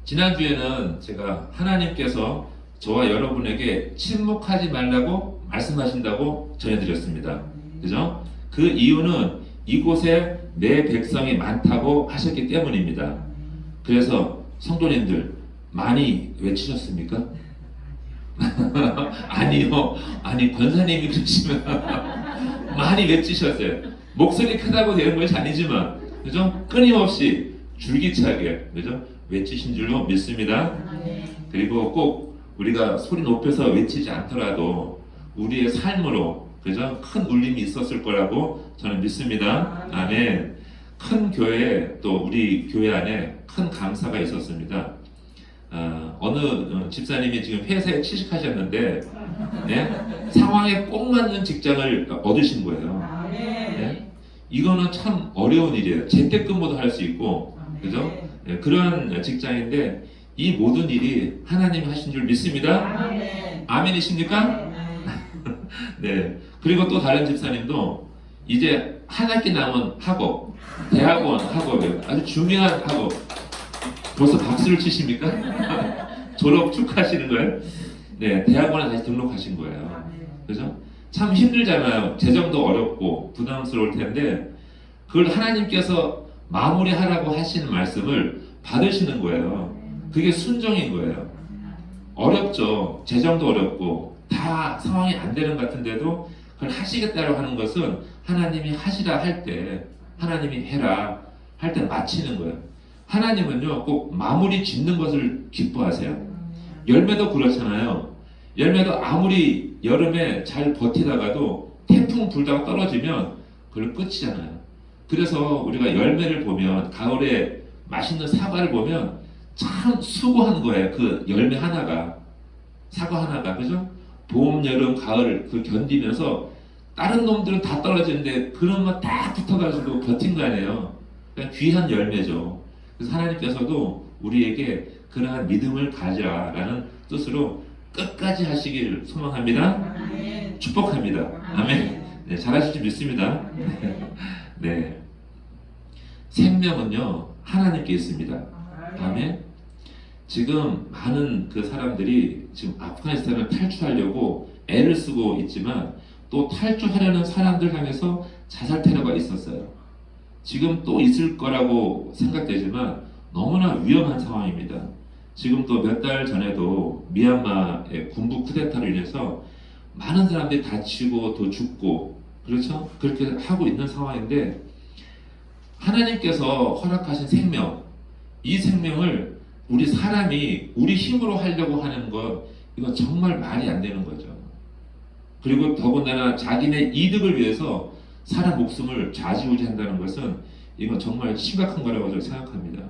지난주에는 제가 하나님께서 저와 여러분에게 침묵하지 말라고 말씀하신다고 전해드렸습니다. 그죠? 그 이유는 이곳에 내 백성이 많다고 하셨기 때문입니다. 그래서 성도님들 많이 외치셨습니까? 아니요. 아니 권사님이 그러시면 많이 외치셨어요. 목소리 크다고 되는 것이 아니지만, 그죠? 끊임없이 줄기차게, 그죠? 외치신 줄로 믿습니다. 그리고 꼭 우리가 소리 높여서 외치지 않더라도 우리의 삶으로, 그죠? 큰 울림이 있었을 거라고 저는 믿습니다. 아멘. 큰 교회에, 또 우리 교회 안에 큰 감사가 있었습니다. 어느 집사님이 지금 회사에 취직하셨는데, 네? 상황에 꼭 맞는 직장을 얻으신 거예요. 네? 이거는 참 어려운 일이에요. 재택근무도 할 수 있고, 그죠? 네, 그러한 직장인데 이 모든 일이 하나님이 하신 줄 믿습니다. 아멘이십니까? 네. 그리고 또 다른 집사님도 이제 한 학기 남은 학업, 대학원 학업이에요. 아주 중요한 학업. 벌써 박수를 치십니까? 졸업 축하하시는 거예요? 네, 대학원에 다시 등록하신 거예요. 그죠? 참 힘들잖아요. 재정도 어렵고 부담스러울 텐데 그걸 하나님께서 마무리하라고 하시는 말씀을 받으시는 거예요. 그게 순종인 거예요. 어렵죠. 재정도 어렵고 다 상황이 안 되는 것 같은데도 그걸 하시겠다고 하는 것은 하나님이 하시라 할 때, 하나님이 해라 할 때 마치는 거예요. 하나님은요 꼭 마무리 짓는 것을 기뻐하세요. 열매도 그렇잖아요. 열매도 아무리 여름에 잘 버티다가도 태풍 불다가 떨어지면 그걸 끝이잖아요. 그래서 우리가 열매를 보면, 가을에 맛있는 사과를 보면 참 수고한 거예요. 그 열매 하나가, 사과 하나가, 그죠? 봄, 여름, 가을 그 견디면서 다른 놈들은 다 떨어지는데 그런 거 딱 붙어가지고 버틴 거 아니에요. 그러니까 귀한 열매죠. 그래서 하나님께서도 우리에게 그러한 믿음을 가지라라는 뜻으로 끝까지 하시길 소망합니다. 축복합니다. 아멘. 네, 잘하실 줄 믿습니다. 네. 생명은요 하나님께 있습니다. 아멘. 지금 많은 그 사람들이 지금 아프가니스탄을 탈출하려고 애를 쓰고 있지만 또 탈출하려는 사람들 향해서 자살 테러가 있었어요. 지금 또 있을 거라고 생각되지만 너무나 위험한 상황입니다. 지금 또 몇 달 전에도 미얀마의 군부 쿠데타로 인해서 많은 사람들이 다치고 또 죽고, 그렇죠? 그렇게 하고 있는 상황인데 하나님께서 허락하신 생명, 이 생명을 우리 사람이 우리 힘으로 하려고 하는 것, 이건 정말 말이 안 되는 거죠. 그리고 더군다나 자기네 이득을 위해서 사람 목숨을 좌지우지한다는 것은 이건 정말 심각한 거라고 저는 생각합니다.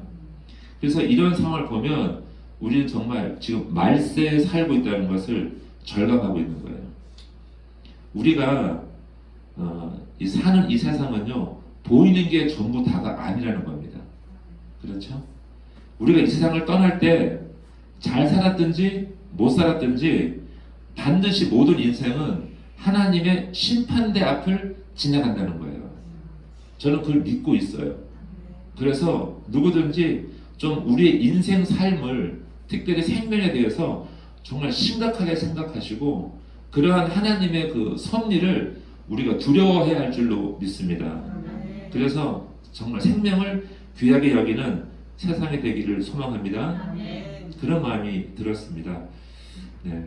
그래서 이런 상황을 보면 우리는 정말 지금 말세에 살고 있다는 것을 절감하고 있는 거예요. 우리가 사는 이 세상은요 보이는 게 전부 다가 아니라는 겁니다. 그렇죠? 우리가 이 세상을 떠날 때 잘 살았든지 못 살았든지 반드시 모든 인생은 하나님의 심판대 앞을 지나간다는 거예요. 저는 그걸 믿고 있어요. 그래서 누구든지 좀 우리의 인생 삶을, 특별히 생명에 대해서 정말 심각하게 생각하시고 그러한 하나님의 그 섭리를 우리가 두려워해야 할 줄로 믿습니다. 그래서 정말 생명을 귀하게 여기는 세상이 되기를 소망합니다. 그런 마음이 들었습니다. 네.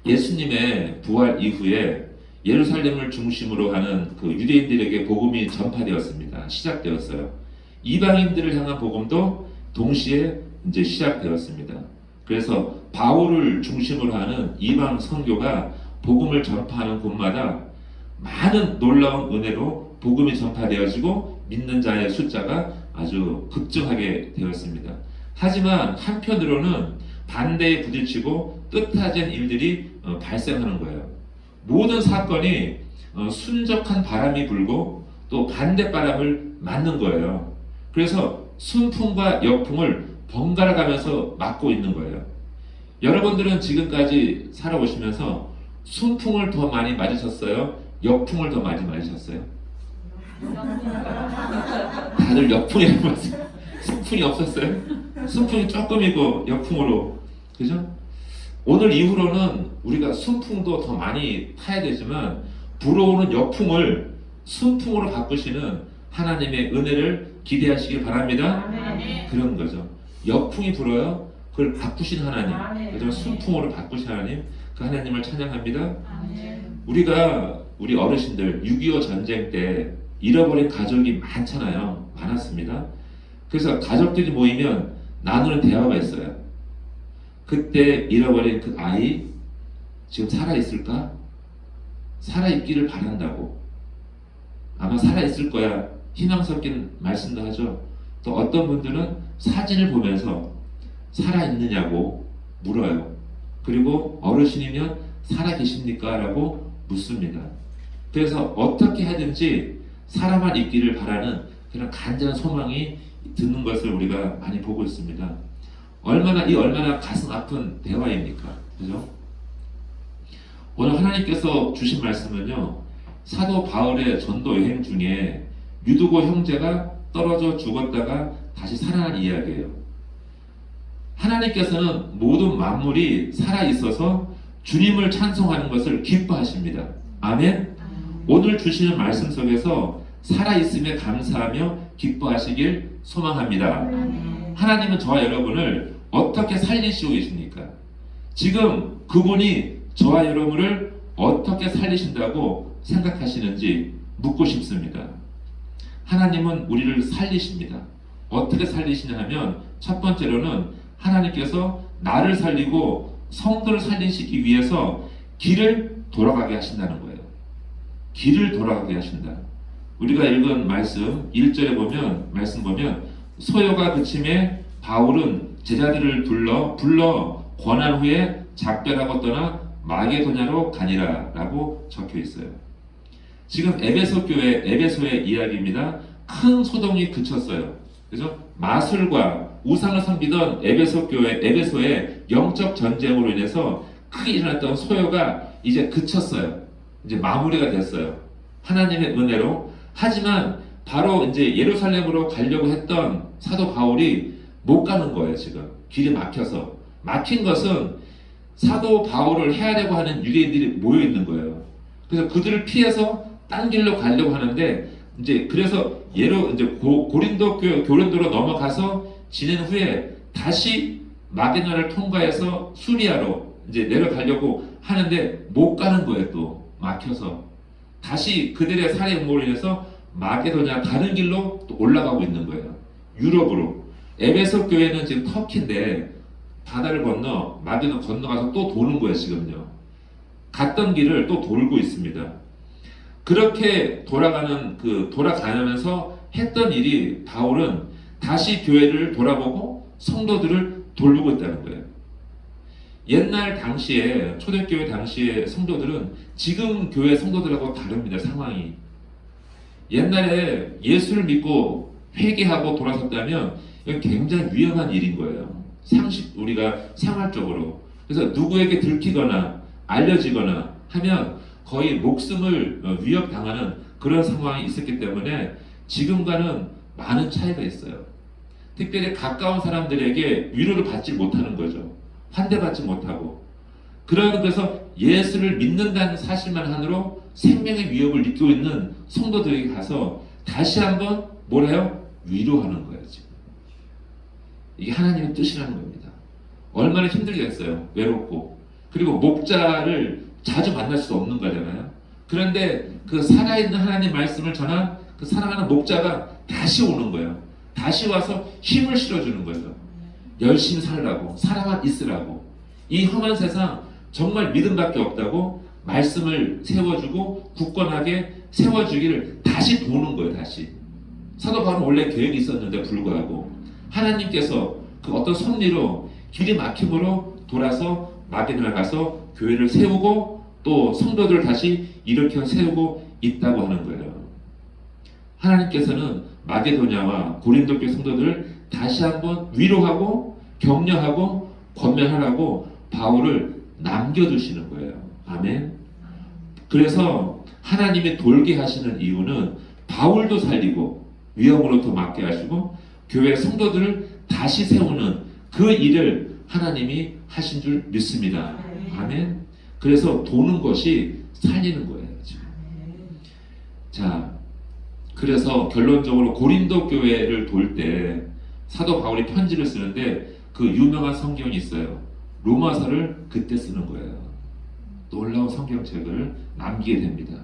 예수님의 부활 이후에 예루살렘을 중심으로 하는 그 유대인들에게 복음이 전파되었습니다. 시작되었어요. 이방인들을 향한 복음도 동시에 이제 시작되었습니다. 그래서 바울을 중심으로 하는 이방 선교가 복음을 전파하는 곳마다 많은 놀라운 은혜로 복음이 전파되어지고 믿는 자의 숫자가 아주 급증하게 되었습니다. 하지만 한편으로는 반대에 부딪히고 뜻하지 않은 일들이 발생하는 거예요. 모든 사건이 순적한 바람이 불고 또 반대 바람을 맞는 거예요. 그래서 순풍과 역풍을 번갈아 가면서 맞고 있는 거예요. 여러분들은 지금까지 살아오시면서 순풍을 더 많이 맞으셨어요? 역풍을 더 많이 맞으셨어요? 다들 역풍이라고 하세요. 순풍이 없었어요? 순풍이 조금이고 역풍으로, 그죠? 오늘 이후로는 우리가 순풍도 더 많이 타야 되지만 불어오는 역풍을 순풍으로 바꾸시는 하나님의 은혜를 기대하시길 바랍니다. 아멘. 그런 거죠. 역풍이 불어요. 그걸 바꾸신 하나님, 아멘. 그죠? 순풍으로 바꾸신 하나님, 그 하나님을 찬양합니다. 아멘. 우리 어르신들 6.25 전쟁 때 잃어버린 가족이 많잖아요. 많았습니다. 그래서 가족들이 모이면 나누는 대화가 있어요. 그때 잃어버린 그 아이 지금 살아있을까? 살아있기를 바란다고. 아마 살아있을 거야. 희망 섞인 말씀도 하죠. 또 어떤 분들은 사진을 보면서 살아있느냐고 물어요. 그리고 어르신이면 살아계십니까? 라고 묻습니다. 그래서 어떻게 하든지 살아만 있기를 바라는 그런 간절한 소망이 드는 것을 우리가 많이 보고 있습니다. 얼마나 가슴 아픈 대화입니까? 그죠? 오늘 하나님께서 주신 말씀은요, 사도 바울의 전도 여행 중에 유두고 형제가 떨어져 죽었다가 다시 살아난 이야기예요. 하나님께서는 모든 만물이 살아있어서 주님을 찬송하는 것을 기뻐하십니다. 아멘? 오늘 주시는 말씀 속에서 살아있음에 감사하며 기뻐하시길 소망합니다. 아멘. 하나님은 저와 여러분을 어떻게 살리시고 계십니까? 지금 그분이 저와 여러분을 어떻게 살리신다고 생각하시는지 묻고 싶습니다. 하나님은 우리를 살리십니다. 어떻게 살리시냐 하면 첫 번째로는 하나님께서 나를 살리고 성도를 살리시기 위해서 길을 돌아가게 하신다는 거예요. 길을 돌아가게 하신다. 우리가 읽은 말씀 1절에 말씀 보면 소요가 그침에 바울은 제자들을 불러 권한 후에 작별하고 떠나 마게도냐로 가니라 라고 적혀 있어요. 지금 에베소의 이야기입니다. 큰 소동이 그쳤어요. 그래서 마술과 우상을 섬기던 에베소의 영적 전쟁으로 인해서 크게 일어났던 소요가 이제 그쳤어요. 이제 마무리가 됐어요. 하나님의 은혜로. 하지만 바로 이제 예루살렘으로 가려고 했던 사도 바울이 못 가는 거예요. 지금 길이 막혀서. 막힌 것은 사도 바울을 헤아려고 하는 유대인들이 모여 있는 거예요. 그래서 그들을 피해서 딴 길로 가려고 하는데 이제 그래서 고린도로 넘어가서 지낸 후에 다시 마게도냐를 통과해서 수리아로 이제 내려가려고 하는데 못 가는 거예요. 또 막혀서 다시 그들의 살해 음모로 인해서 마게도냐 다른 길로 또 올라가고 있는 거예요. 유럽으로. 에베소 교회는 지금 터키인데 바다를 건너 마게도냐 건너가서 또 도는 거예요. 지금요. 갔던 길을 또 돌고 있습니다. 그렇게 돌아가면서 했던 일이 바울은 다시 교회를 돌아보고 성도들을 돌보고 있다는 거예요. 옛날 당시에 초대교회 당시의 성도들은 지금 교회 성도들하고 다릅니다. 상황이. 옛날에 예수를 믿고 회개하고 돌아섰다면 이건 굉장히 위험한 일인 거예요. 우리가 생활적으로. 그래서 누구에게 들키거나 알려지거나 하면 거의 목숨을 위협당하는 그런 상황이 있었기 때문에 지금과는 많은 차이가 있어요. 특별히 가까운 사람들에게 위로를 받지 못하는 거죠. 환대받지 못하고. 그래서 예수를 믿는다는 사실만 하나로 생명의 위협을 느끼고 있는 성도들에게 가서 다시 한번 뭐래요? 위로하는 거예요. 지금. 이게 하나님의 뜻이라는 겁니다. 얼마나 힘들겠어요. 외롭고. 그리고 목자를 자주 만날 수 없는 거잖아요. 그런데 그 살아있는 하나님 말씀을 전한 그 사랑하는 목자가 다시 오는 거예요. 다시 와서 힘을 실어주는 거죠. 열심히 살라고, 살아만 있으라고. 이 험한 세상 정말 믿음밖에 없다고 말씀을 세워주고 굳건하게 세워주기를 다시 도는 거예요. 다시. 사도 바울은 원래 계획이 있었는데 불구하고 하나님께서 그 어떤 섭리로 길이 막힘으로 돌아서 마게도냐 가서 교회를 세우고 또 성도들을 다시 일으켜 세우고 있다고 하는 거예요. 하나님께서는 마게도냐와 고린도 교회 성도들을 다시 한번 위로하고 격려하고 권면하라고 바울을 남겨두시는 거예요. 아멘. 그래서 하나님이 돌게 하시는 이유는 바울도 살리고 위험으로부터 막게 하시고 교회 성도들을 다시 세우는 그 일을 하나님이 하신 줄 믿습니다. 아멘. 그래서 도는 것이 살리는 거예요. 지금. 자, 그래서 결론적으로 고린도 교회를 돌 때 사도 바울이 편지를 쓰는데 그 유명한 성경이 있어요. 로마서를 그때 쓰는 거예요. 놀라운 성경책을 남기게 됩니다.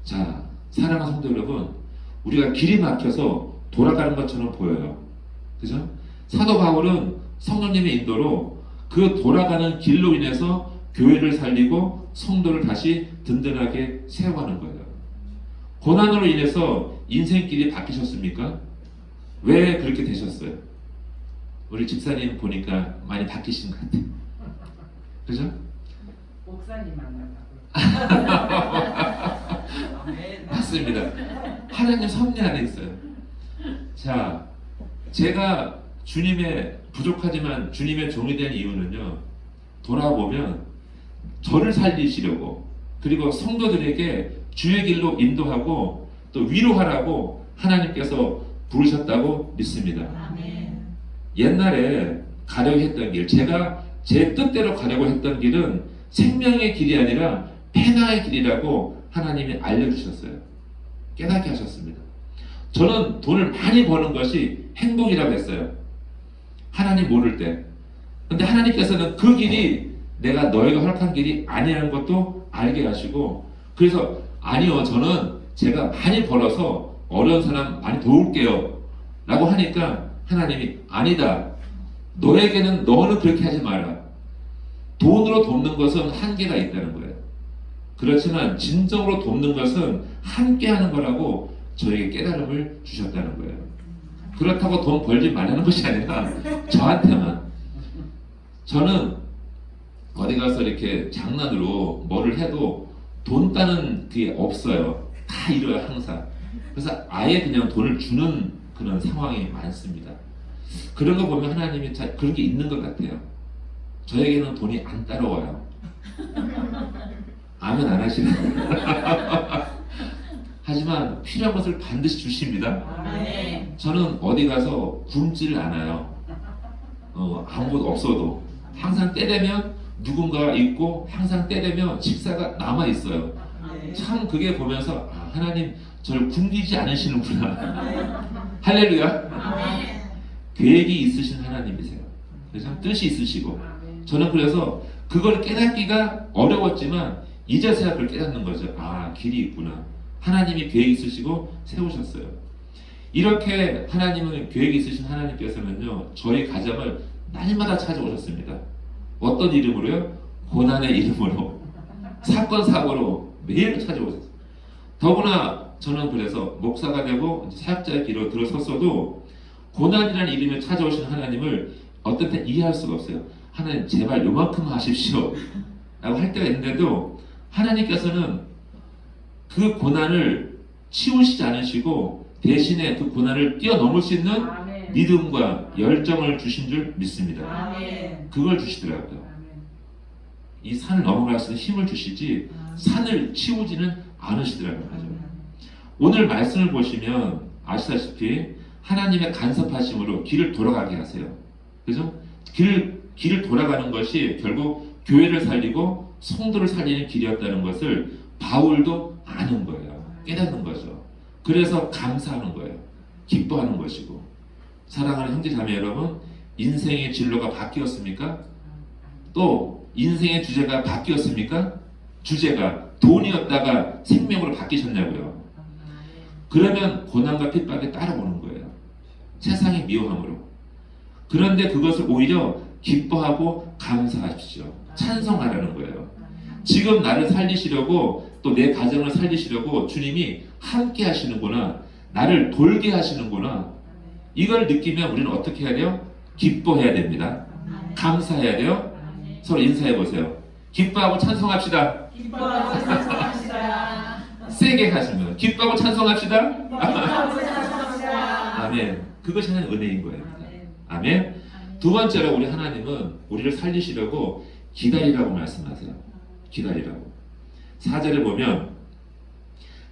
자, 사랑하는 성도 여러분, 우리가 길이 막혀서 돌아가는 것처럼 보여요. 그죠? 사도 바울은 성령님의 인도로 그 돌아가는 길로 인해서 교회를 살리고 성도를 다시 든든하게 세워가는 거예요. 고난으로 인해서 인생길이 바뀌셨습니까? 왜 그렇게 되셨어요? 우리 집사님 보니까 많이 바뀌신 것 같아요. 그죠? 목사님 만나다고. 맞습니다. 하나님 섭리 안에 있어요. 자, 제가 주님의 부족하지만 주님의 종이 된 이유는요, 돌아보면 저를 살리시려고, 그리고 성도들에게 주의 길로 인도하고 또 위로하라고 하나님께서 부르셨다고 믿습니다. 아멘. 옛날에 가려고 했던 길, 제가 제 뜻대로 가려고 했던 길은 생명의 길이 아니라 패나의 길이라고 하나님이 알려주셨어요. 깨닫게 하셨습니다. 저는 돈을 많이 버는 것이 행복이라고 했어요. 하나님 모를 때. 근데 하나님께서는 그 길이 내가 너희가 허락한 길이 아니라는 것도 알게 하시고, 그래서 아니요, 저는 제가 많이 벌어서 어려운 사람 많이 도울게요 라고 하니까 하나님이 아니다, 너에게는 너는 그렇게 하지 마라. 돈으로 돕는 것은 한계가 있다는 거예요. 그렇지만 진정으로 돕는 것은 함께 하는 거라고 저에게 깨달음을 주셨다는 거예요. 그렇다고 돈 벌지 말라는 것이 아니라 저한테만. 저는 어디 가서 이렇게 장난으로 뭐를 해도 돈 따는 게 없어요. 다 이뤄요, 항상. 그래서 아예 그냥 돈을 주는 그런 상황이 많습니다. 그런 거 보면 하나님이 그런 게 있는 것 같아요. 저에게는 돈이 안 따라와요. 아멘 안 하시는. 하지만 필요한 것을 반드시 주십니다. 아멘. 저는 어디 가서 굶지를 않아요. 아무것도 없어도 항상 때 되면 누군가가 있고 항상 때 되면 식사가 남아 있어요. 참 그게 보면서 하나님 저를 굶기지 않으시는구나. 할렐루야. 계획이 있으신 하나님이세요. 그래서 뜻이 있으시고, 저는 그래서 그걸 깨닫기가 어려웠지만 이제서야 그걸 깨닫는 거죠. 아, 길이 있구나. 하나님이 계획이 있으시고 세우셨어요. 이렇게 하나님은 계획이 있으신 하나님께서는요, 저희 가정을 날마다 찾아오셨습니다. 어떤 이름으로요? 고난의 이름으로, 사건 사고로 매일 찾아오셨어요. 더구나 저는 그래서 목사가 되고 사역자의 길로 들어섰어도 고난이라는 이름에 찾아오신 하나님을 어떤 때 이해할 수가 없어요. 하나님 제발 요만큼 하십시오 라고 할 때가 있는데도 하나님께서는 그 고난을 치우시지 않으시고 대신에 그 고난을 뛰어넘을 수 있는 아멘. 믿음과 열정을 주신 줄 믿습니다. 아멘. 그걸 주시더라고요. 아멘. 이 산을 넘어갈 수 있는 힘을 주시지 산을 치우지는 않으시더라고요. 오늘 말씀을 보시면 아시다시피 하나님의 간섭하심으로 길을 돌아가게 하세요. 그죠? 길을 돌아가는 것이 결국 교회를 살리고 성도를 살리는 길이었다는 것을 바울도 아는 거예요. 깨닫는 거죠. 그래서 감사하는 거예요. 기뻐하는 것이고. 사랑하는 형제 자매 여러분, 인생의 진로가 바뀌었습니까? 또 인생의 주제가 바뀌었습니까? 주제가 돈이었다가 생명으로 바뀌셨냐고요. 그러면 고난과 핍박이 따라오는 거예요. 세상의 미워함으로. 그런데 그것을 오히려 기뻐하고 감사하십시오. 찬송하라는 거예요. 지금 나를 살리시려고 또 내 가정을 살리시려고 주님이 함께 하시는구나. 나를 돌게 하시는구나. 이걸 느끼면 우리는 어떻게 해야 돼요? 기뻐해야 됩니다. 감사해야 돼요. 서로 인사해 보세요. 기뻐하고 찬송합시다. 기뻐하고 찬송합시다. 세게 하시면 기뻐하고 찬송합시다. 기뻐하고 찬송합시다. 아멘. 그것이 하나님 은혜인 거예요. 아멘. 아멘. 두 번째로 우리 하나님은 우리를 살리시려고 기다리라고 말씀하세요. 기다리라고. 4절에 보면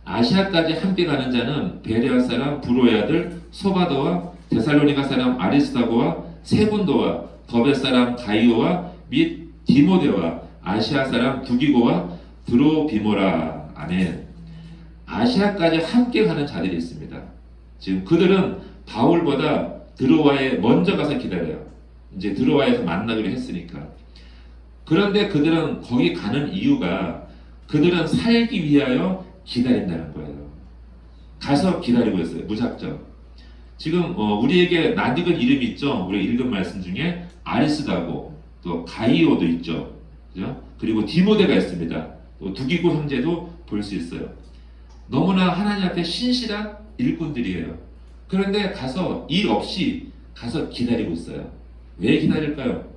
아시아까지 함께 가는 자는 베레아 사람 브로의 아들 소바더와 데살로니가 사람 아리스다고와 세분도와 더베 사람 가이오와 및 디모데와 아시아 사람 두기고와 드로비모라. 아멘. 아시아까지 함께 가는 자들이 있습니다. 지금 그들은 바울보다 드로아에 먼저 가서 기다려요. 이제 드로아에서 만나기로 했으니까. 그런데 그들은 거기 가는 이유가 그들은 살기 위하여 기다린다는 거예요. 가서 기다리고 있어요. 무작정. 지금 우리에게 낯익은 이름이 있죠. 우리가 읽은 말씀 중에 아리스다고 또 가이오도 있죠. 그죠? 그리고 디모데가 있습니다. 또 두기고 형제도 볼 수 있어요. 너무나 하나님 앞에 신실한 일꾼들이에요. 그런데 가서 일 없이 가서 기다리고 있어요. 왜 기다릴까요?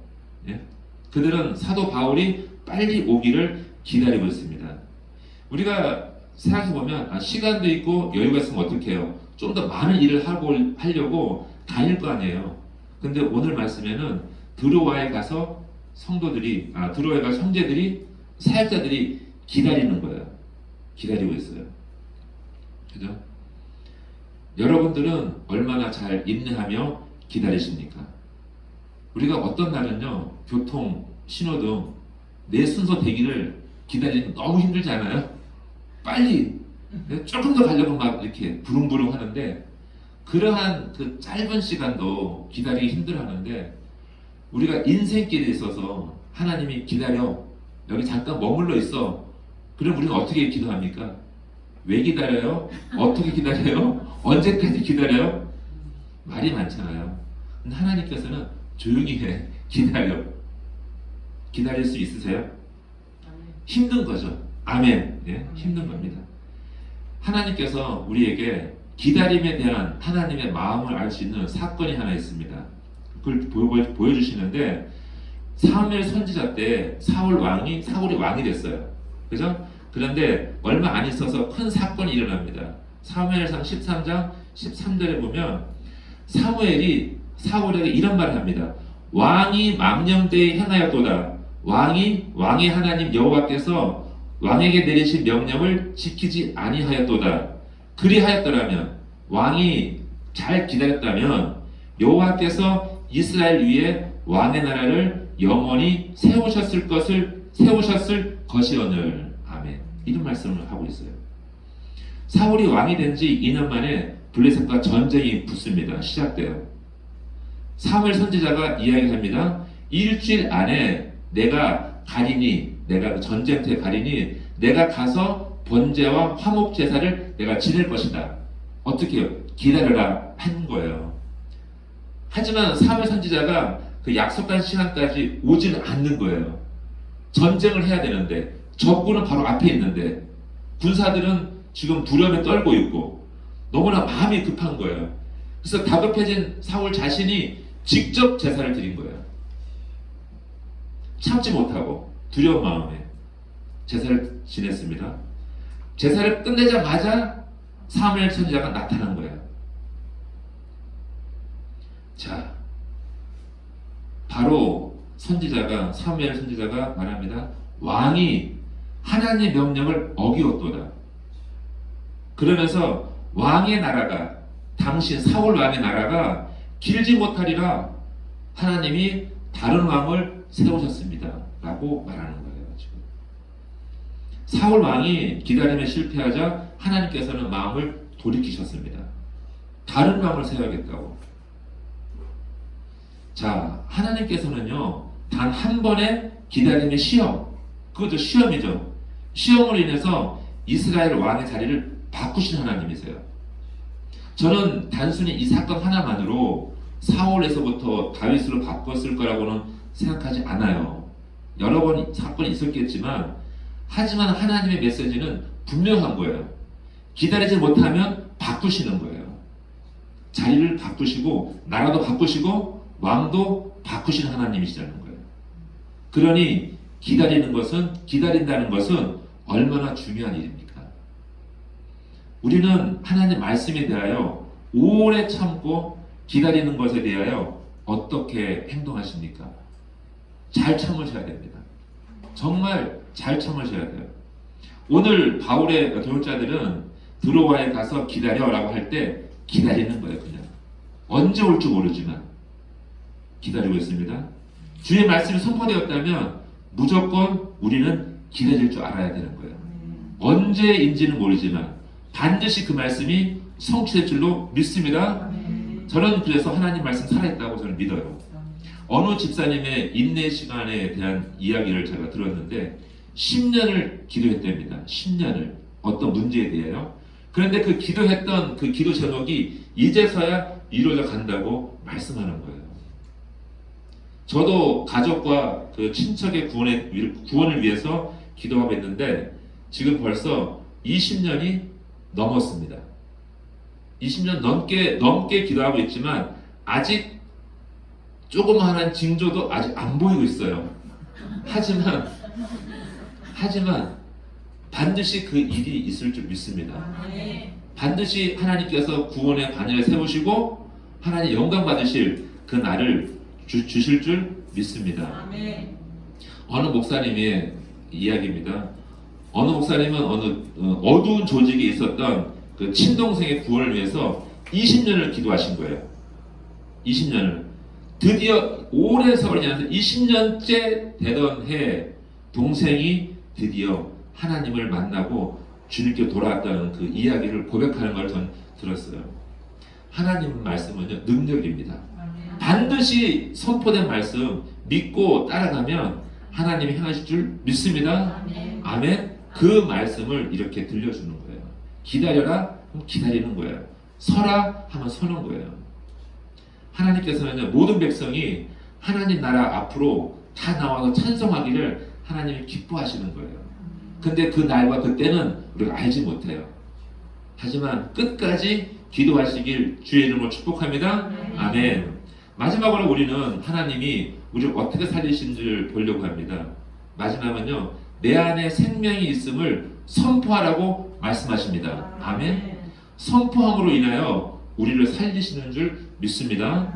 예? 그들은 사도 바울이 빨리 오기를 기다리고 있습니다. 우리가 생각해보면 시간도 있고 여유가 있으면 어떻게 해요? 좀 더 많은 일을 하려고 다닐 거 아니에요. 근데 오늘 말씀에는 드로아에 가서 드로아에 가서 형제들이 사역자들이 기다리는 거예요. 기다리고 있어요. 그죠? 여러분들은 얼마나 잘 인내하며 기다리십니까? 우리가 어떤 날은요, 교통, 신호등, 내 순서 대기를 기다리는 너무 힘들지 않아요? 빨리 조금 더 가려고 막 이렇게 부릉부릉 하는데, 그러한 그 짧은 시간도 기다리기 힘들어 하는데, 우리가 인생길에 있어서 하나님이 기다려, 여기 잠깐 머물러 있어. 그럼 우리는 어떻게 기도합니까? 왜 기다려요? 어떻게 기다려요? 언제까지 기다려요? 말이 많잖아요. 근데 하나님께서는 조용히 해. 기다려. 기다릴 수 있으세요? 힘든 거죠. 아멘. 예, 힘든 겁니다. 하나님께서 우리에게 기다림에 대한 하나님의 마음을 알 수 있는 사건이 하나 있습니다. 그걸 보여주시는데, 사무엘 선지자 때 사울이 왕이 됐어요. 그죠? 그런데 얼마 안 있어서 큰 사건이 일어납니다. 사무엘상 13장 13절에 보면 사무엘이 사울에게 이런 말을 합니다. 왕이 망령되이 행하였도다. 왕의 하나님 여호와께서 왕에게 내리신 명령을 지키지 아니하였도다. 그리하였더라면, 왕이 잘 기다렸다면 여호와께서 이스라엘 위에 왕의 나라를 영원히 세우셨을 것이오늘. 아멘. 이런 말씀을 하고 있어요. 사울이 왕이 된 지 2년 만에 블레셋과 전쟁이 붙습니다. 시작돼요. 사무엘 선지자가 이야기합니다. 일주일 안에 내가 그 전쟁터에 가리니 내가 가서 번제와 화목 제사를 내가 지낼 것이다. 어떻게 해요? 기다려라 한 거예요. 하지만 사무엘 선지자가 그 약속한 시간까지 오지는 않는 거예요. 전쟁을 해야 되는데, 적군은 바로 앞에 있는데, 군사들은 지금 두려움에 떨고 있고 너무나 마음이 급한 거예요. 그래서 다급해진 사울 자신이 직접 제사를 드린 거예요. 참지 못하고 두려운 마음에 제사를 지냈습니다. 제사를 끝내자마자 사무엘 선지자가 나타난 거예요. 자, 바로 사무엘 선지자가 말합니다. 왕이 하나님의 명령을 어기었도다. 그러면서 왕의 나라가, 당신 사울 왕의 나라가 길지 못하리라 하나님이 다른 왕을 세우셨습니다. 라고 말하는 거예요. 지금 사울 왕이 기다림에 실패하자 하나님께서는 마음을 돌이키셨습니다. 다른 왕을 세워야겠다고. 자, 하나님께서는요, 단 한 번의 기다림의 시험, 그것도 시험이죠. 시험으로 인해서 이스라엘 왕의 자리를 바꾸신 하나님이세요. 저는 단순히 이 사건 하나만으로 사울에서부터 다윗으로 바꿨을 거라고는 생각하지 않아요. 여러 번 사건이 있었겠지만, 하지만 하나님의 메시지는 분명한 거예요. 기다리지 못하면 바꾸시는 거예요. 자리를 바꾸시고, 나라도 바꾸시고, 왕도 바꾸시는 하나님이시라는 거예요. 그러니 기다린다는 것은 얼마나 중요한 일입니까? 우리는 하나님 말씀에 대하여 오래 참고 기다리는 것에 대하여 어떻게 행동하십니까? 잘 참으셔야 됩니다. 정말 잘 참으셔야 돼요. 오늘 바울의 동역자들은 드로아에 가서 기다려라고 할 때 기다리는 거예요. 그냥 언제 올지 모르지만 기다리고 있습니다. 주의 말씀이 선포되었다면 무조건 우리는 기다릴 줄 알아야 되는 거예요. 언제인지는 모르지만 반드시 그 말씀이 성취될 줄로 믿습니다. 저는 그래서 하나님 말씀 살아있다고 저는 믿어요. 어느 집사님의 인내 시간에 대한 이야기를 제가 들었는데 10년을 기도했답니다. 10년을 어떤 문제에 대하여. 그런데 그 기도했던 그 기도 제목이 이제서야 이루어져 간다고 말씀하는 거예요. 저도 가족과 그 친척의 구원을 위해서 기도하고 있는데 지금 벌써 20년이 넘었습니다. 20년 넘게 기도하고 있지만 아직 조그마한 징조도 아직 안 보이고 있어요. 하지만 반드시 그 일이 있을 줄 믿습니다. 반드시 하나님께서 구원의 반열에 세우시고 하나님 영광 받으실 그 날을 주실 줄 믿습니다. 어느 목사님의 이야기입니다. 어느 목사님은 어두운 조직에 있었던 그 친동생의 구원을 위해서 20년을 기도하신 거예요. 20년을. 드디어 오랜 세월이 지나서 20년째 되던 해 동생이 드디어 하나님을 만나고 주님께 돌아왔다는 그 이야기를 고백하는 걸 전 들었어요. 하나님 말씀은요, 능력입니다. 반드시 선포된 말씀 믿고 따라가면 하나님이 행하실 줄 믿습니다. 아멘. 그 말씀을 이렇게 들려주는 거예요. 기다려라 하면 기다리는 거예요. 서라 하면 서는 거예요. 하나님께서는 모든 백성이 하나님 나라 앞으로 다 나와서 찬송하기를 하나님이 기뻐하시는 거예요. 근데 그 날과 그때는 우리가 알지 못해요. 하지만 끝까지 기도하시길 주의 이름으로 축복합니다. 아멘. 마지막으로 우리는 하나님이 우리를 어떻게 살리신지를 보려고 합니다. 마지막은요, 내 안에 생명이 있음을 선포하라고 말씀하십니다. 아멘. 선포함으로 인하여 우리를 살리시는 줄 믿습니다.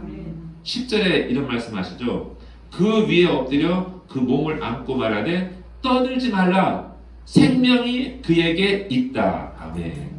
10절에 이런 말씀하시죠. 그 위에 엎드려 그 몸을 안고 말하되 떠들지 말라. 생명이 그에게 있다. 아멘.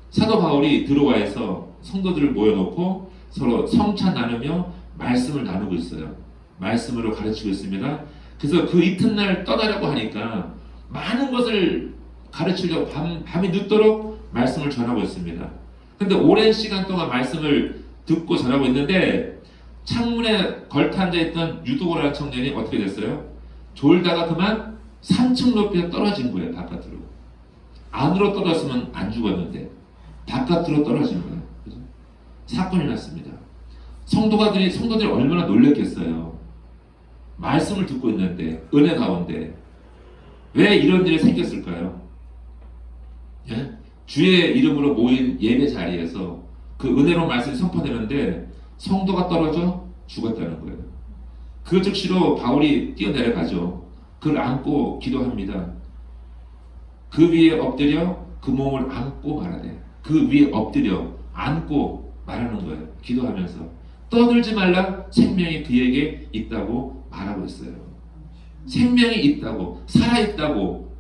사도 바울이 드로아에서 성도들을 모여놓고 서로 성찬 나누며 말씀을 나누고 있어요. 말씀으로 가르치고 있습니다. 그래서 그 이튿날 떠나려고 하니까 많은 것을 가르치려고 밤이 늦도록 말씀을 전하고 있습니다. 근데 오랜 시간 동안 말씀을 듣고 전하고 있는데 창문에 걸터 앉아있던 유도고라는 청년이 어떻게 됐어요? 졸다가 그만 3층 높이에 떨어진 거예요. 바깥으로. 안으로 떨어졌으면 안 죽었는데 바깥으로 떨어진 거예요. 그죠? 사건이 났습니다. 성도들이 얼마나 놀랬겠어요. 말씀을 듣고 있는데 은혜 가운데 왜 이런 일이 생겼을까요? 예? 주의 이름으로 모인 예배 자리에서 그 은혜로운 말씀이 선포되는데 성도가 떨어져 죽었다는 거예요. 그 즉시로 바울이 뛰어내려가죠. 그를 안고 기도합니다. 그 위에 엎드려 그 몸을 안고 말하래. 그 위에 엎드려 안고 말하는 거예요. 기도하면서 떠들지 말라. 생명이 그에게 있다고 말하고 있어요. 생명이 있다고, 살아있다고.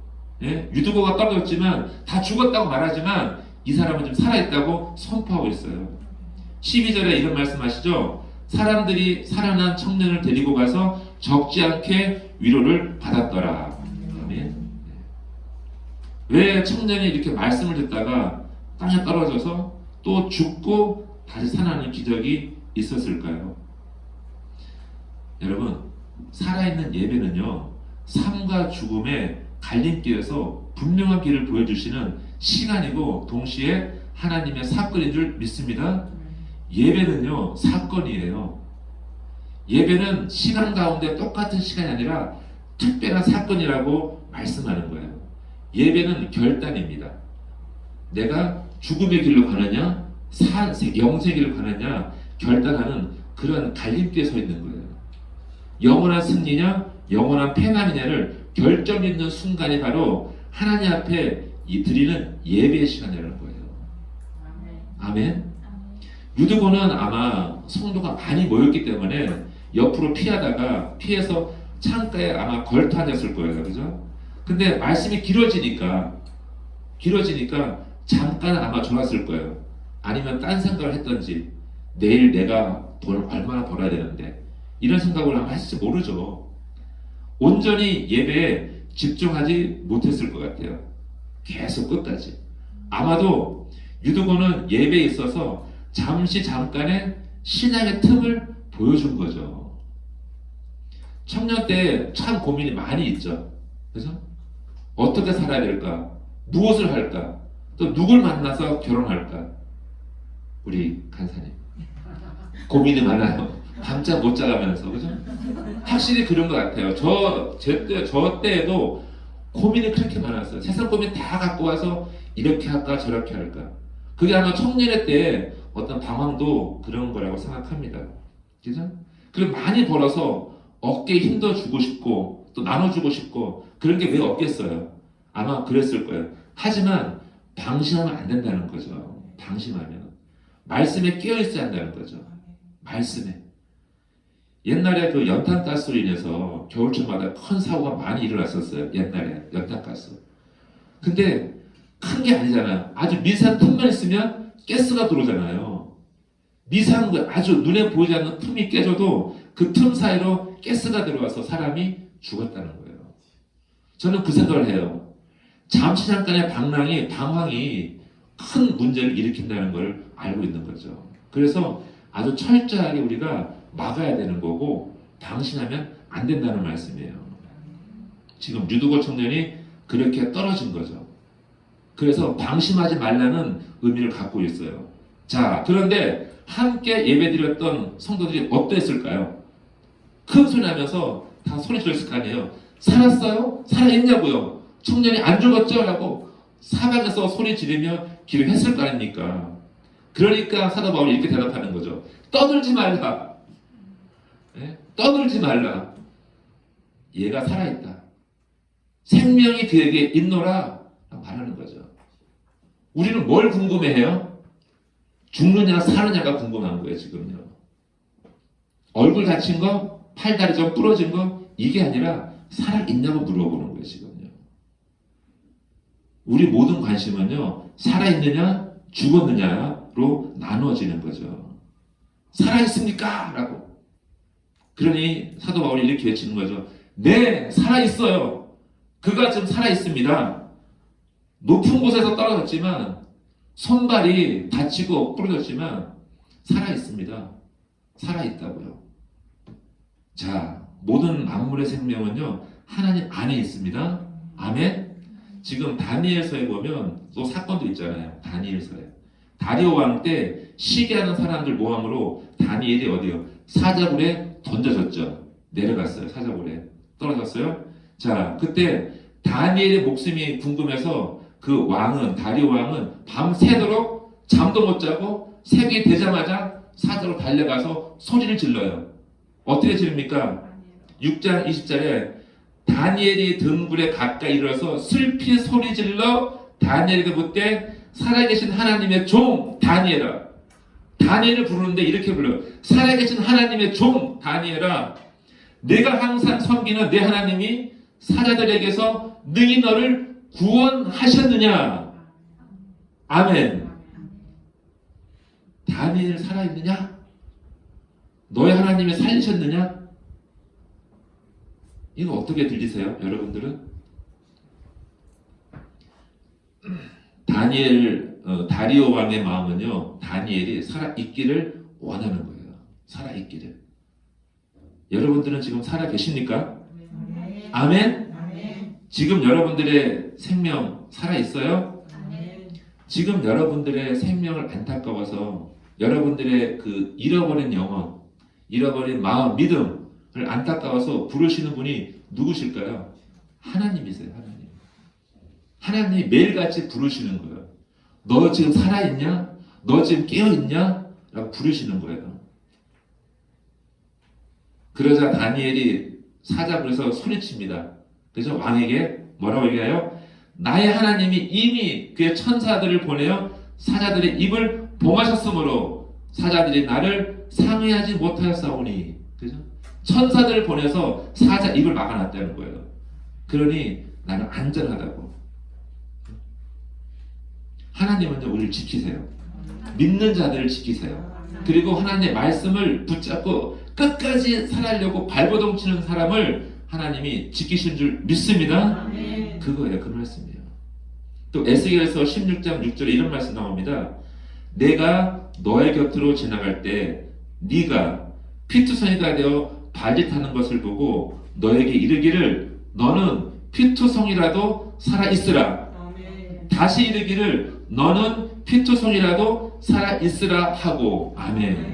예? 유두고가 떨어졌지만 다 죽었다고 말하지만 이 사람은 좀 살아있다고 선포하고 있어요. 12절에 이런 말씀하시죠. 사람들이 살아난 청년을 데리고 가서 적지 않게 위로를 받았더라. 아멘. 왜 청년이 이렇게 말씀을 듣다가 땅에 떨어져서 또 죽고 다시 살아나는 기적이 있었을까요? 여러분, 살아있는 예배는요, 삶과 죽음의 갈림길에서 분명한 길을 보여주시는 시간이고 동시에 하나님의 사건인 줄 믿습니다. 예배는요, 사건이에요. 예배는 시간 가운데 똑같은 시간이 아니라 특별한 사건이라고 말씀하는 거예요. 예배는 결단입니다. 내가 죽음의 길로 가느냐, 영생의 길로 가느냐 결단하는 그런 갈림길에 서 있는 거예요. 영원한 승리냐, 영원한 패망이냐를 결정짓는 순간이 바로 하나님 앞에 드리는 예배의 시간이라는 거예요. 아멘. 유두고는 아마 성도가 많이 모였기 때문에 옆으로 피해서 창가에 아마 걸터 앉았을 거예요. 그죠? 근데 말씀이 길어지니까 잠깐 아마 좋았을 거예요. 아니면 딴 생각을 했던지. 내일 내가 돈 얼마나 벌어야 되는데 이런 생각을 아마 했을지 모르죠. 온전히 예배에 집중하지 못했을 것 같아요. 계속 끝까지. 아마도 유두고는 예배에 있어서 잠깐의 신앙의 틈을 보여준 거죠. 청년 때 참 고민이 많이 있죠. 그죠? 어떻게 살아야 될까? 무엇을 할까? 또 누굴 만나서 결혼할까? 우리 간사님 고민이 많아요. 밤잠 못 자가면서. 그죠? 확실히 그런 것 같아요. 저 때에도 고민이 그렇게 많았어요. 세상 고민 다 갖고 와서 이렇게 할까 저렇게 할까. 그게 아마 청년의 때 어떤 방황도 그런 거라고 생각합니다. 그죠? 그리고 많이 벌어서 어깨에 힘도 주고 싶고 또 나눠주고 싶고 그런 게 왜 없겠어요? 아마 그랬을 거예요. 하지만 방심하면 안 된다는 거죠. 방심하면 말씀에 끼어 있어야 한다는 거죠. 말씀에. 옛날에 그 연탄가스로 인해서 겨울철마다 큰 사고가 많이 일어났었어요. 옛날에 연탄가스. 근데 큰 게 아니잖아요. 아주 미세한 틈만 있으면 가스가 들어오잖아요. 미세한 거 아주 눈에 보이지 않는 틈이 깨져도 그 틈 사이로 가스가 들어와서 사람이 죽었다는 거예요. 저는 그 생각을 해요. 잠깐의 방황이 큰 문제를 일으킨다는 걸 알고 있는 거죠. 그래서 아주 철저하게 우리가 막아야 되는 거고 방심하면 안 된다는 말씀이에요. 지금 유두고 청년이 그렇게 떨어진 거죠. 그래서 방심하지 말라는 의미를 갖고 있어요. 자, 그런데 함께 예배드렸던 성도들이 어땠을까요? 큰 소리 나면서 다 소리 질렀을 거 아니에요. 살았어요? 살아있냐고요? 청년이 안 죽었죠? 라고 사방에서 소리 지르며 기도했을 거 아닙니까? 그러니까 사도 바울이 이렇게 대답하는 거죠. 떠들지 말라. 네? 떠들지 말라. 얘가 살아있다. 생명이 그에게 있노라 말하는 거죠. 우리는 뭘 궁금해해요? 죽느냐 사느냐가 궁금한 거예요. 지금요. 얼굴 다친 거, 팔다리 좀 부러진 거 이게 아니라 살아있냐고 물어보는 거예요. 지금요. 우리 모든 관심은요. 살아있느냐 죽었느냐로 나누어지는 거죠. 살아있습니까? 라고. 그러니 사도 바울이 이렇게 외치는 거죠. 네, 살아있어요. 그가 지금 살아있습니다. 높은 곳에서 떨어졌지만 손발이 다치고 부러졌지만 살아있습니다. 살아있다고요. 자, 모든 만물의 생명은요 하나님 안에 있습니다. 아멘. 지금 다니엘서에 보면 또 사건도 있잖아요. 다니엘서에 다리오 왕 때 시기하는 사람들 모함으로 다니엘이 어디요? 사자굴에 던져졌죠. 내려갔어요. 사자굴에 떨어졌어요. 자, 그때 다니엘의 목숨이 궁금해서 그 왕은 다리오 왕은 밤새도록 잠도 못 자고 새벽이 되자마자 사자로 달려가서 소리를 질러요. 어떻게 지릅니까? 6장 20절에 다니엘이 등불에 가까이 이르러서 슬피 소리 질러 다니엘에게 묻되 살아계신 하나님의 종 다니엘아. 다니엘을 부르는데 이렇게 불러요. 살아계신 하나님의 종 다니엘아. 내가 항상 섬기는 내 하나님이 사자들에게서 능히 너를 구원하셨느냐? 아멘. 다니엘 살아있느냐? 너의 하나님이 살리셨느냐? 이거 어떻게 들리세요? 여러분들은? 다리오 왕의 마음은요, 다니엘이 살아있기를 원하는 거예요. 살아있기를. 여러분들은 지금 살아계십니까? 아멘? 지금 여러분들의 생명 살아있어요? 지금 여러분들의 생명을 안타까워서 여러분들의 그 잃어버린 영혼, 잃어버린 마음, 믿음을 안타까워서 부르시는 분이 누구실까요? 하나님이세요. 하나님. 하나님이 매일같이 부르시는 거예요. 너 지금 살아있냐? 너 지금 깨어있냐? 라고 부르시는 거예요. 그러자 다니엘이 사자굴에서 소리칩니다. 그래서 왕에게 뭐라고 얘기해요? 나의 하나님이 이미 그의 천사들을 보내어 사자들의 입을 봉하셨으므로 사자들이 나를 상해하지 못하였사오니. 그죠? 천사들을 보내서 사자 입을 막아놨다는 거예요. 그러니 나는 안전하다고. 하나님은요 우리를 지키세요. 믿는 자들을 지키세요. 그리고 하나님의 말씀을 붙잡고 끝까지 살아려고 발버둥 치는 사람을 하나님이 지키신 줄 믿습니다. 아멘. 그거예요. 그 말씀이에요. 또 에스겔서 16장 6절에 이런 말씀 나옵니다. 내가 너의 곁으로 지나갈 때 네가 피투성이가 되어 발짓하는 것을 보고 너에게 이르기를 너는 피투성이라도 살아있으라. 아멘. 다시 이르기를 너는 피투성이라도 살아있으라 하고. 아멘.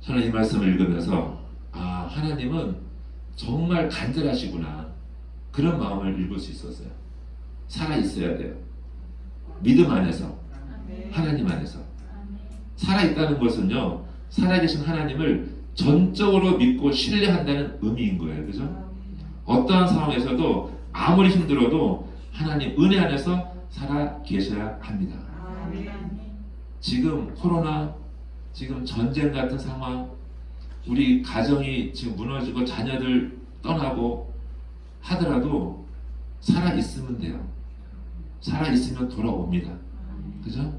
저는 이 말씀을 읽으면서 하나님은 정말 간절하시구나, 그런 마음을 읽을 수 있었어요. 살아있어야 돼요. 믿음 안에서, 하나님 안에서. 살아있다는 것은요, 살아계신 하나님을 전적으로 믿고 신뢰한다는 의미인 거예요. 그죠? 어떠한 상황에서도 아무리 힘들어도 하나님 은혜 안에서 살아 계셔야 합니다. 지금 코로나, 지금 전쟁 같은 상황, 우리 가정이 지금 무너지고 자녀들 떠나고 하더라도 살아있으면 돼요. 살아있으면 돌아옵니다. 그죠?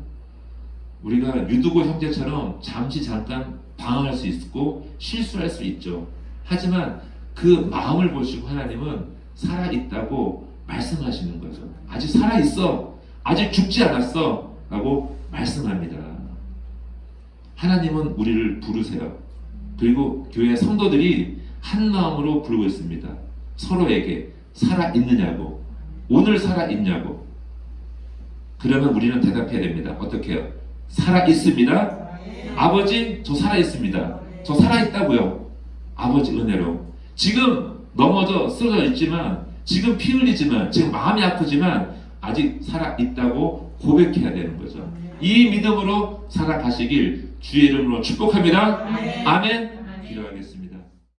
우리가 유두고 형제처럼 잠시 잠깐 방황할 수 있고 실수할 수 있죠. 하지만 그 마음을 보시고 하나님은 살아있다고 말씀하시는 거죠. 아직 살아있어, 아직 죽지 않았어 라고 말씀합니다. 하나님은 우리를 부르세요. 그리고 교회 성도들이 한 마음으로 부르고 있습니다. 서로에게 살아있느냐고, 오늘 살아있냐고. 그러면 우리는 대답해야 됩니다. 어떻게 해요? 살아있습니다. 아버지, 저 살아있습니다. 저 살아있다고요. 아버지 은혜로. 지금 넘어져 쓰러져 있지만, 지금 피 흘리지만, 지금 마음이 아프지만 아직 살아있다고 고백해야 되는 거죠. 이 믿음으로 살아가시길 주의 이름으로 축복합니다. 아멘. 기도하겠습니다.